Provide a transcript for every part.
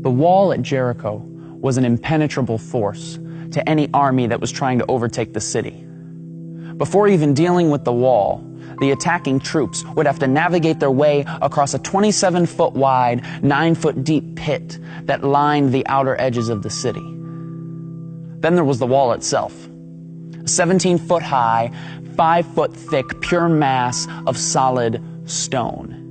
The wall at Jericho was an impenetrable force to any army that was trying to overtake the city. Before even dealing with the wall, the attacking troops would have to navigate their way across a 27-foot wide, 9-foot deep pit that lined the outer edges of the city. Then there was the wall itself, a 17-foot high, 5-foot thick, pure mass of solid stone.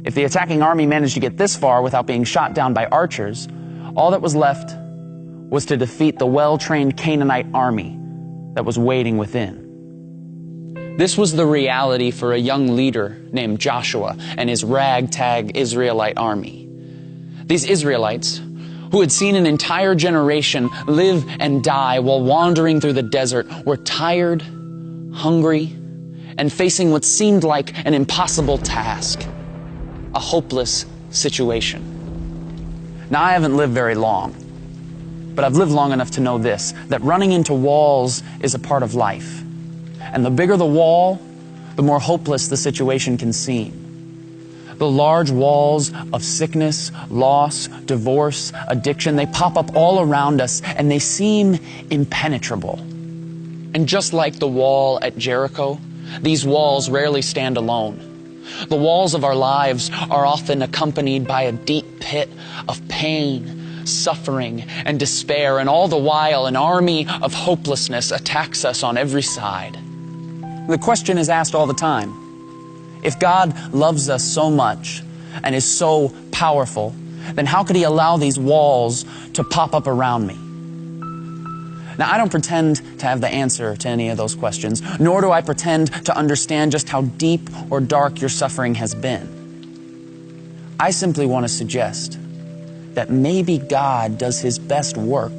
If the attacking army managed to get this far without being shot down by archers, all that was left was to defeat the well-trained Canaanite army that was waiting within. This was the reality for a young leader named Joshua and his ragtag Israelite army. These Israelites, who had seen an entire generation live and die while wandering through the desert, were tired, hungry, and facing what seemed like an impossible task, a hopeless situation. Now, I haven't lived very long, but I've lived long enough to know this, that running into walls is a part of life. And the bigger the wall, the more hopeless the situation can seem. The large walls of sickness, loss, divorce, addiction, they pop up all around us and they seem impenetrable. And just like the wall at Jericho, these walls rarely stand alone. The walls of our lives are often accompanied by a deep pit of pain, suffering, and despair, and all the while an army of hopelessness attacks us on every side. The question is asked all the time, if God loves us so much and is so powerful, then how could He allow these walls to pop up around me? Now, I don't pretend to have the answer to any of those questions, nor do I pretend to understand just how deep or dark your suffering has been. I simply want to suggest that maybe God does His best work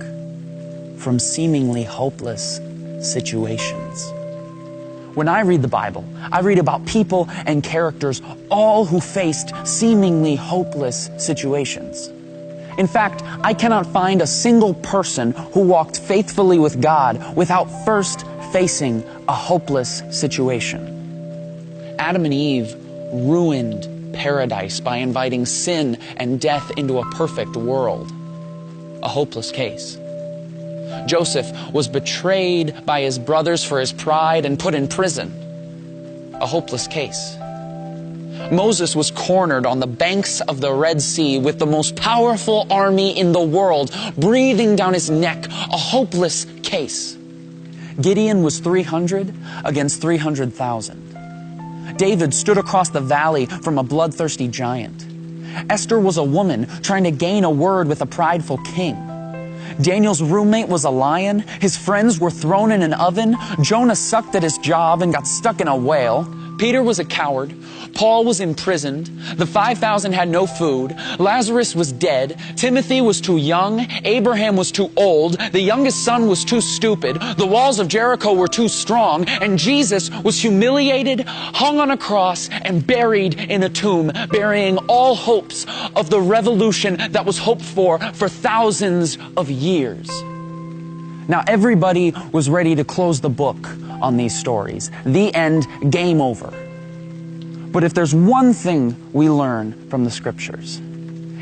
from seemingly hopeless situations. When I read the Bible, I read about people and characters, all who faced seemingly hopeless situations. In fact, I cannot find a single person who walked faithfully with God without first facing a hopeless situation. Adam and Eve ruined paradise by inviting sin and death into a perfect world. A hopeless case. Joseph was betrayed by his brothers for his pride and put in prison. A hopeless case. Moses was cornered on the banks of the Red Sea with the most powerful army in the world breathing down his neck. A hopeless case. Gideon was 300 against 300,000. David stood across the valley from a bloodthirsty giant. Esther was a woman trying to gain a word with a prideful king. Daniel's roommate was a lion. His friends were thrown in an oven. Jonah sucked at his job and got stuck in a whale. Peter was a coward. Paul was imprisoned. The 5,000 had no food. Lazarus was dead. Timothy was too young. Abraham was too old. The youngest son was too stupid. The walls of Jericho were too strong. And Jesus was humiliated, hung on a cross, and buried in a tomb, burying all hopes of the revolution that was hoped for thousands of years. Now, everybody was ready to close the book on these stories. The end, game over. But if there's one thing we learn from the Scriptures,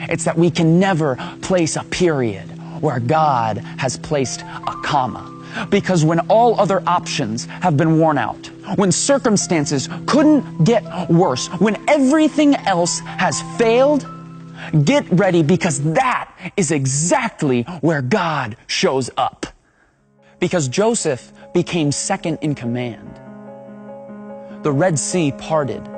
it's that we can never place a period where God has placed a comma. Because when all other options have been worn out, when circumstances couldn't get worse, when everything else has failed, get ready, because that is exactly where God shows up. Because Joseph became second in command. The Red Sea parted.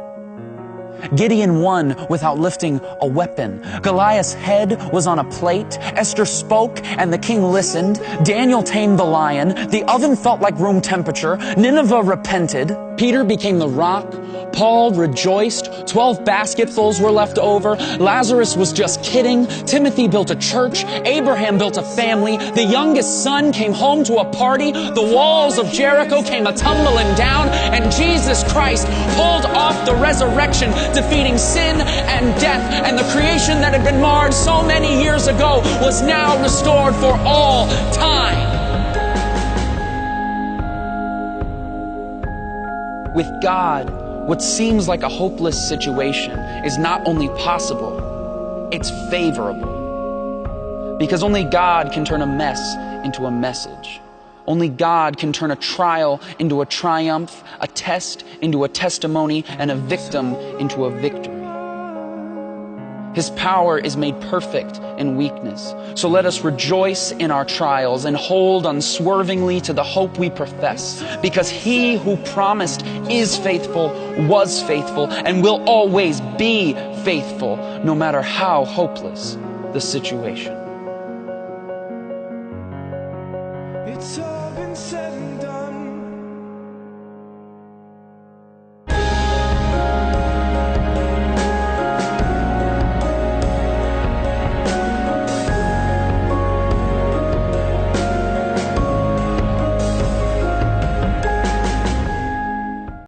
Gideon won without lifting a weapon. Goliath's head was on a plate. Esther spoke and the king listened. Daniel tamed the lion. The oven felt like room temperature. Nineveh repented. Peter became the rock. Paul rejoiced. 12 basketfuls were left over. Lazarus was just kidding. Timothy built a church. Abraham built a family. The youngest son came home to a party. The walls of Jericho came a-tumbling down. And Jesus Christ pulled off the resurrection, defeating sin and death. And the creation that had been marred so many years ago was now restored for all time. With God, what seems like a hopeless situation is not only possible, it's favorable. Because only God can turn a mess into a message. Only God can turn a trial into a triumph, a test into a testimony, and a victim into a victory. His power is made perfect in weakness. So let us rejoice in our trials and hold unswervingly to the hope we profess, because he who promised is faithful, was faithful, and will always be faithful, no matter how hopeless the situation.